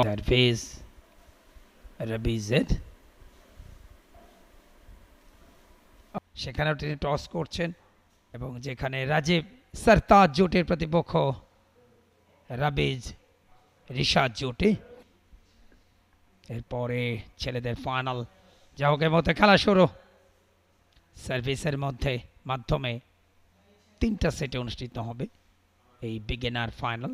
Service রাবিজের, সেখানেও তিনি toss করছেন এবং যেখানে রাজীব সরতাজ জোটের প্রতিপক্ষ রাবিজ রিশাদ জোটে। এরপরে ছেলেদের ফাইনাল যাহোকের মধ্যে খেলা শুরু। সার্ভিসের মাধ্যমে 3টা সেটে অনুষ্ঠিত হবে এই বিগিনার ফাইনাল।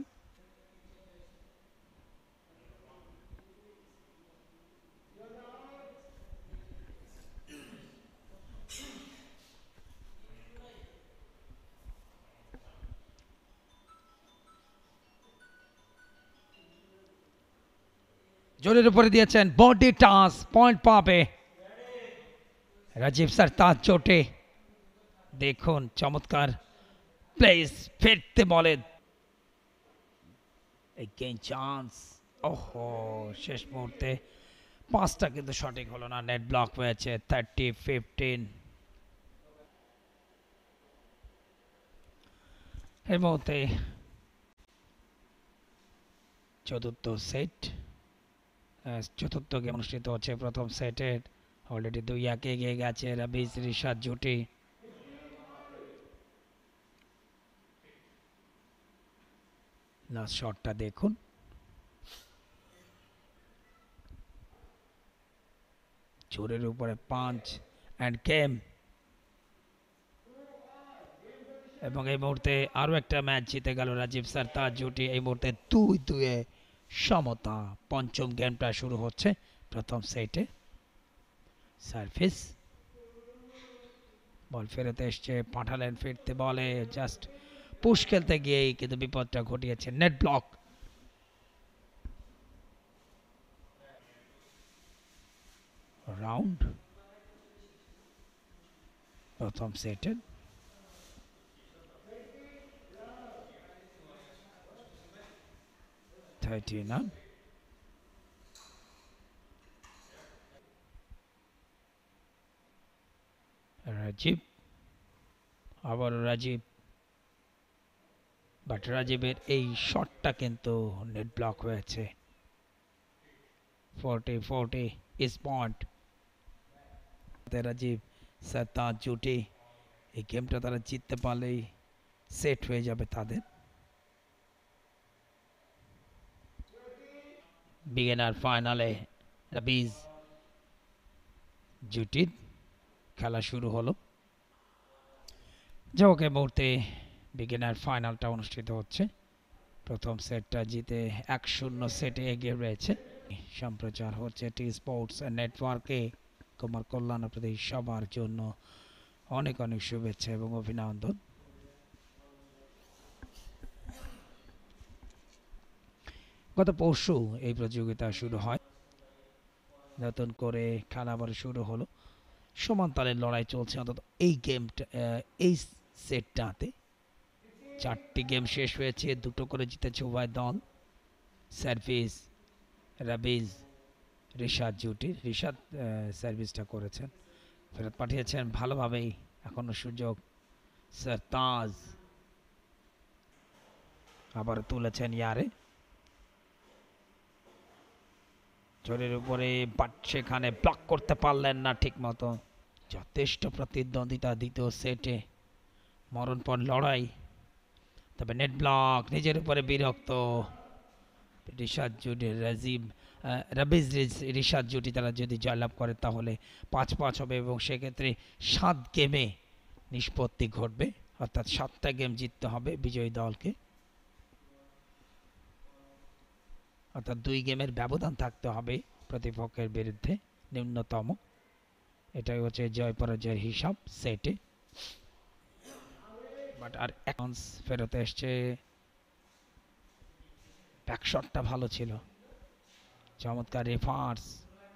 জোরের উপরে দিয়েছেন, বডি টাচ, পয়েন্ট পাবে রাজীব সরতাজ চোটে। দেখুন চমৎকার প্লেস, ফিরতে বলে এগেইন চান্স। ওহো, শেষ মুহূর্তে পাঁচটা কিন্তু সঠিক হলো না, নেট ব্লক হয়েছে। 30-15 এই মুহূর্তে চতুর্থ সেট, চতুর্থ গেম অনুষ্ঠিত হচ্ছে। প্রথম সেটে অলরেডি 2-1 এগিয়ে গেছে রাবিজ রিশাদ জুটি। লাস্ট শটটা দেখুন, জোরের উপরে পাঞ্চ অ্যান্ড গেম। এবং এই মুহূর্তে আরও একটা ম্যাচ জিতে গেল রাজীব সরতাজ জুটি। এই মুহূর্তে 2-2 সমতা। পঞ্চম গেমটা শুরু হচ্ছে প্রথম সেটে। সার্ভিস, বল ফেরত এসছে, পাঠালেন ফিরতে বলে, জাস্ট পুশ খেলতে গিয়েই কিন্তু বিপদটা ঘটিয়েছে। Net block. রাউন্ড প্রথম সেটের। রাজীব, আবার রাজীব, বাট রাজীবের এই শটটা কিন্তু নেট ব্লক হয়েছে। 40-40 ইস পয়েন্ট। রাজীব সরতাজ জুটি, এই গেমটা তারা জিততে পারলেই সেট হয়ে যাবে তাদের। বিগিনার ফাইনালে রাবিজ জুটির খেলা শুরু হলো। যাওকে মুহূর্তে বিগিনার ফাইনালটা অনুষ্ঠিত হচ্ছে। প্রথম সেটটা জিতে 1-0 সেটে এগিয়ে রয়েছে। সম্প্রচার হচ্ছে টি স্পোর্টস নেটওয়ার্কে। তোমার কল্যাণ প্রতি সবার জন্য অনেক অনেক শুভেচ্ছা এবং অভিনন্দন। গত পরশু এই প্রতিযোগিতা শুরু হয়, নতুন করে খেলা আবার শুরু হলো। সমান তালের লড়াই চলছে অন্তত এই গেমটা, এই সেটটাতে। 4টি গেম শেষ হয়েছে, 2টো করে জিতেছে উভয় দল। সার্ভিস রাবিজ রিশাদ জুটি, রিশাদ সার্ভিসটা করেছেন, ফেরত পাঠিয়েছেন ভালোভাবেই। এখনো সুযোগ। সরতাজ আবার তুলেছেন ইয়ারে, জোরের উপরে, বাট সেখানে ব্লক করতে পারলেন না ঠিক মতো। যথেষ্ট প্রতিদ্বন্দ্বিতা দ্বিতীয় সেটে, মরণপণ লড়াই। তবে নেট ব্লক, নিজের উপরে বিরক্ত রিশাদ জুটি, রাবিজ রিশাদ জুটি তারা যদি জয়লাভ করে তাহলে 5-5 হবে এবং সেক্ষেত্রে 7 গেমে নিষ্পত্তি ঘটবে, অর্থাৎ 7টা গেম জিততে হবে বিজয়ী দলকে, অর্থাৎ 2 গেমের ব্যবধান থাকতে হবে প্রতিপক্ষের বিরুদ্ধে ন্যূনতম। এটাই হচ্ছে জয় পরাজয়ের হিসাব সেটে। বাট আর এখন ফেরত এসছে, ব্যাকশটটা ভালো ছিল, চমৎকার রিভার্স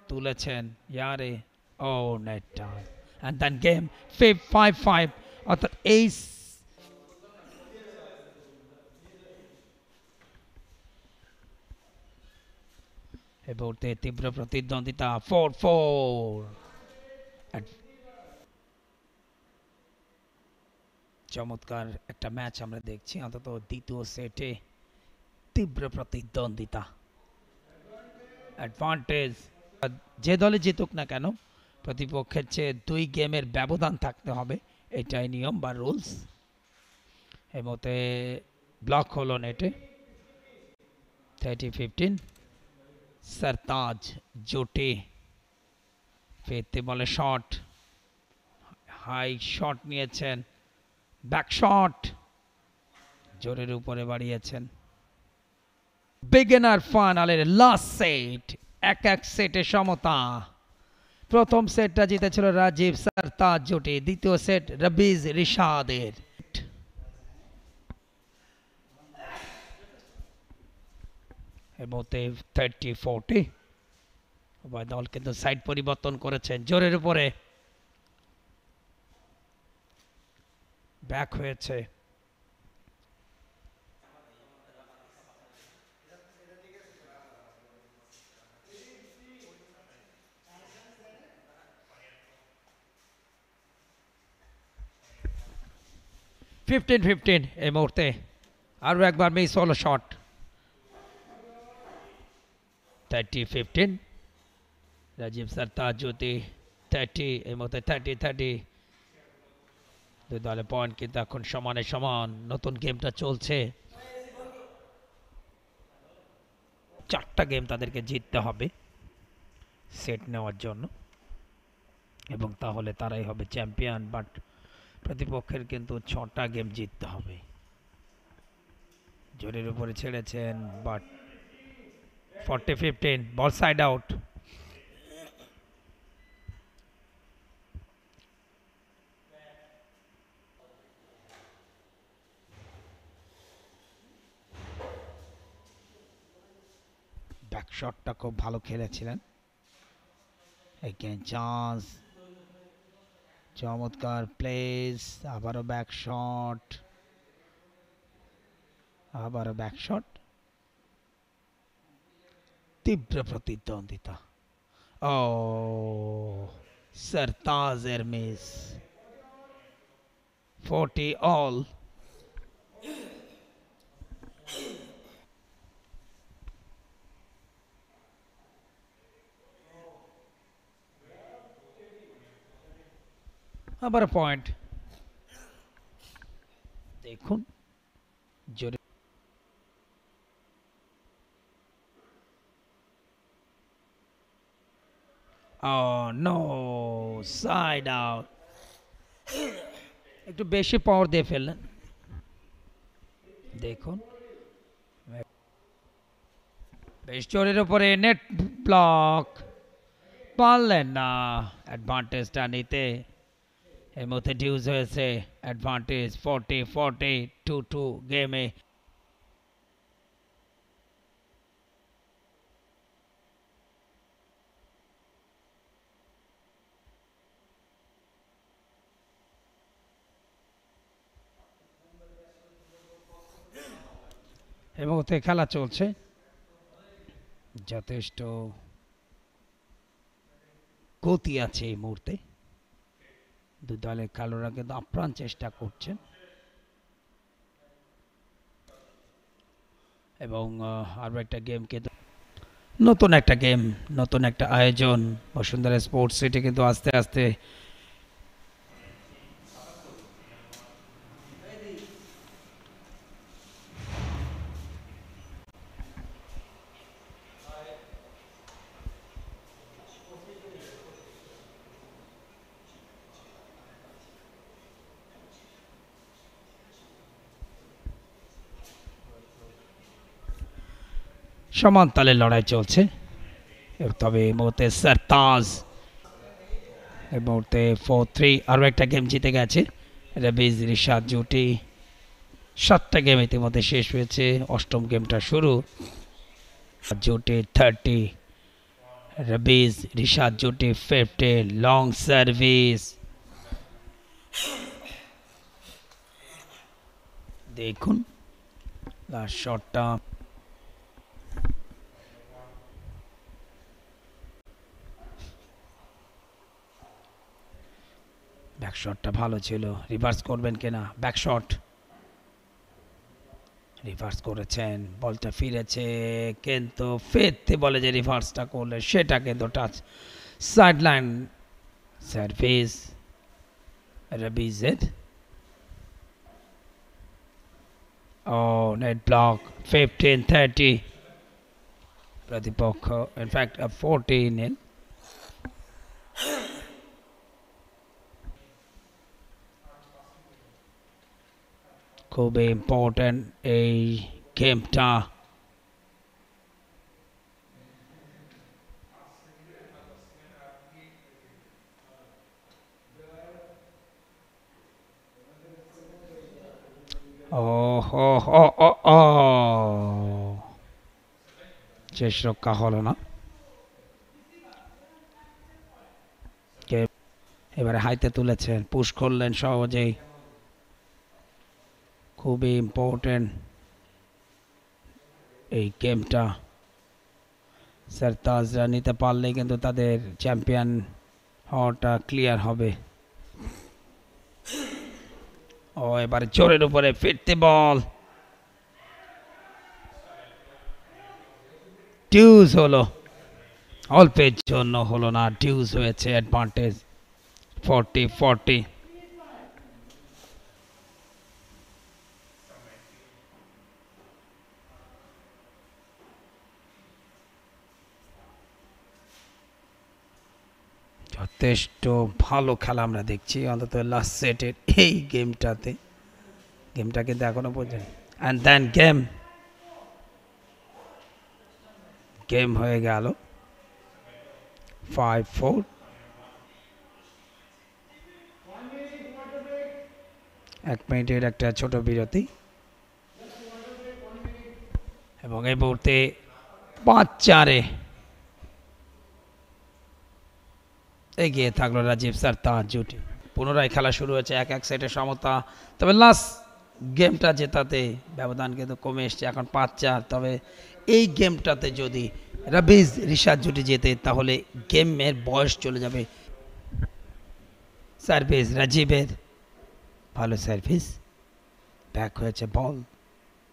তুলেছেন ইয়ারে। ও net touch and then game 5-5, অর্থাৎ এই মুহূর্তে তীব্র প্রতিদ্বন্দ্বিতা। 4-4 চমৎকার একটা ম্যাচ আমরা দেখছি অন্তত দ্বিতীয় সেটে। তীব্র প্রতিদ্বন্দ্বিতা, অ্যাডভান্টেজ। যে দলে জিতুক না কেন প্রতিপক্ষের চেয়ে 2 গেমের ব্যবধান থাকতে হবে, এটাই নিয়ম বা রুলস। এই মতে ব্লক হলো নেটে। 30-15 सरताज জোটে ফেরতে বলে শট, হাই শট নিয়েছেন, ব্যাক শট জোরের উপরে বাড়িয়েছেন। বিগিনার ফাইনালের লাস্ট সেট, 1-1 সেটে সমতা। প্রথম সেটটা জিতেছিল রাজীব সরতাজ জুটি, দ্বিতীয় সেট রবিজ রিশাদের। এমতে 30-40 উভয় দল কিন্তু সাইড পরিবর্তন করেছেন, জোরের উপরে ব্যাক হয়েছে। ফিফটিন এই মুহূর্তে আরো একবার মিস হলো শট। 30-15 রাজীব সরতাজ জ্যোতি 30, এই মুহূর্তে 30-30। দুই দলের পয়েন্ট কিন্তু এখন সমানে সমান। নতুন গেমটা চলছে, 4টা গেম তাদেরকে জিততে হবে সেট নেওয়ার জন্য, এবং তাহলে তারাই হবে চ্যাম্পিয়ন। বাট প্রতিপক্ষের কিন্তু 6টা গেম জিততে হবে। জোরের উপরে ছেড়েছেন, but 40-15 ball side out. Back শটটা খুব ভালো খেলেছিলেন। এগেইন চান্স, চমৎকার প্লেস, আবারও ব্যাক শট, আবারও ব্যাক শট। তীব্র প্রতিদ্বন্দ্বিতা। ও সরতাজের মিস। 40 অল। আবার পয়েন্ট দেখুন, জোরে নো, সাইড আউট। একটু বেশি পাওয়ার দিয়ে ফেললেন। দেখুন বেশ জোরের উপরে, নেট ব্লক, পারলেন না অ্যাডভান্টেজটা নিতে। এর মধ্যে ডিউজ হয়েছে অ্যাডভান্টেজ 40-40, 2-2 গেমে। এই মুহূর্তে খেলা চলছে, যথেষ্ট গতি আছে এই মুহূর্তে। দুই দলের খেলোয়াড়রা কিন্তু আপ্রাণ চেষ্টা করছেন, এবং আরও একটা গেম কিন্তু নতুন একটা গেম, নতুন একটা আয়োজন। বসুন্ধরা স্পোর্টস সিটি কিন্তু আস্তে আস্তে সমান তালে লড়াই চলছে। তবে এই মুহূর্তে সরতাজ এই মুহূর্তে 4-3 আরও একটা গেম জিতে গেছে রবিজ রিশাদ জুটি। 7টা গেম ইতিমধ্যে শেষ হয়েছে, 8ম গেমটা শুরু। জুটি 30, রবিজ রিশাদ জুটি 50, লং সার্ভিস। দেখুন লাস্ট শটটা, ব্যাক শটটা ভালো ছিল, রিভার্স করবেন কিনা। ব্যাক শট, রিভার্স করেছেন, বলটা ফিরেছে কিন্তু ফিরতে বলে যে রিভার্সটা করলে সেটা কিন্তু টাচ সাইডলাইন সার্ভিস রাবিজেড। ও নেট ব্লক 15-30 প্রতিপক্ষ, ইনফ্যাক্ট 14-0। খুবই ইম্পর্টেন্ট এই গেমটা। শেষ রক্ষা হলো না। এবারে হাইতে তুলেছেন, পুশ করলেন সহজেই। খুবই ইম্পর্টেন্ট এই গেমটা। সারতাজরা নিতে পারলেই কিন্তু তাদের চ্যাম্পিয়ন হওয়াটা ক্লিয়ার হবে। ও এবারে জোরের উপরে ফিরতে বল, ডিউজ হলো, অল্পের জন্য হলো না, ডিউজ হয়েছে, অ্যাডভান্টেজ 40-40। যথেষ্ট ভালো খেলা আমরা দেখছি অন্তত লাস্ট সেটের এই গেমটাতে। গেমটা কিন্তু এখনো পর্যন্ত অ্যান্ড দেন গেম হয়ে গেল 5-4। এক মিনিটের একটা ছোট বিরতি এবং এই মুহূর্তে 5-4 এগিয়ে থাকলো রাজীব সারতাজ জুটি। পুনরায় খেলা শুরু হয়েছে, এক সেটের সমতা। তবে লাস্ট গেমটা জেতাতে ব্যবধান কিন্তু কমে এসছে, এখন 5-4। তবে এই গেমটাতে যদি রাবিজ রিশাদ জুটি জেতে তাহলে গেমের বয়স চলে যাবে। সার্ভিস রাজীবের, ভালো সার্ভিস, ব্যাক হয়েছে বল,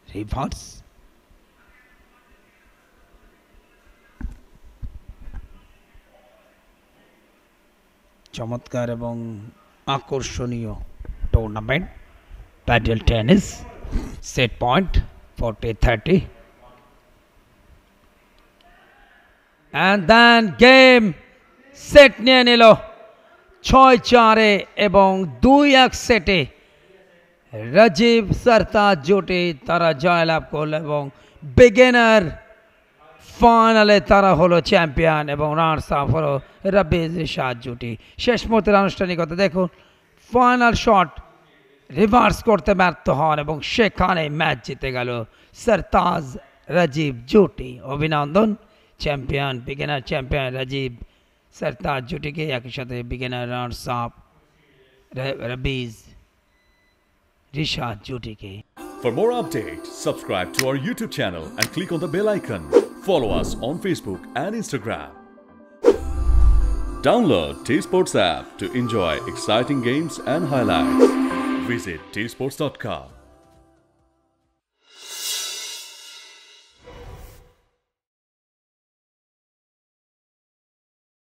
রিভার্স। চমৎকার এবং আকর্ষণীয় tournament padel tennis. Set point 40-30 and then game set নিয়ে নিল 6-4 এবং 2-1 সেটে রাজীব সারতাজ জুটি তারা জয়লাভ করল এবং বিগিনার ফাইনালে তারা হলো চ্যাম্পিয়ন এবং রানার্স আপ হলো রাবিজ রিশাদ জুটি। শেষ মুহূর্তের আনুষ্ঠানিকতা দেখুন, ফাইনাল শট রিভার্স করতে ব্যর্থ হন এবং সেখানে ম্যাচ জিতে গেল সারতাজ রাজীব জুটি। অভিনন্দন champion, beginner champion Rajib Sartaj জুটিকে, একই সাথে beginner runners up Rabiz Rishad জুটিকে। For more updates, subscribe to our YouTube channel and click on the bell icon. Follow us on Facebook and Instagram. Download T-Sports app to enjoy exciting games and highlights. Visit tsports.com.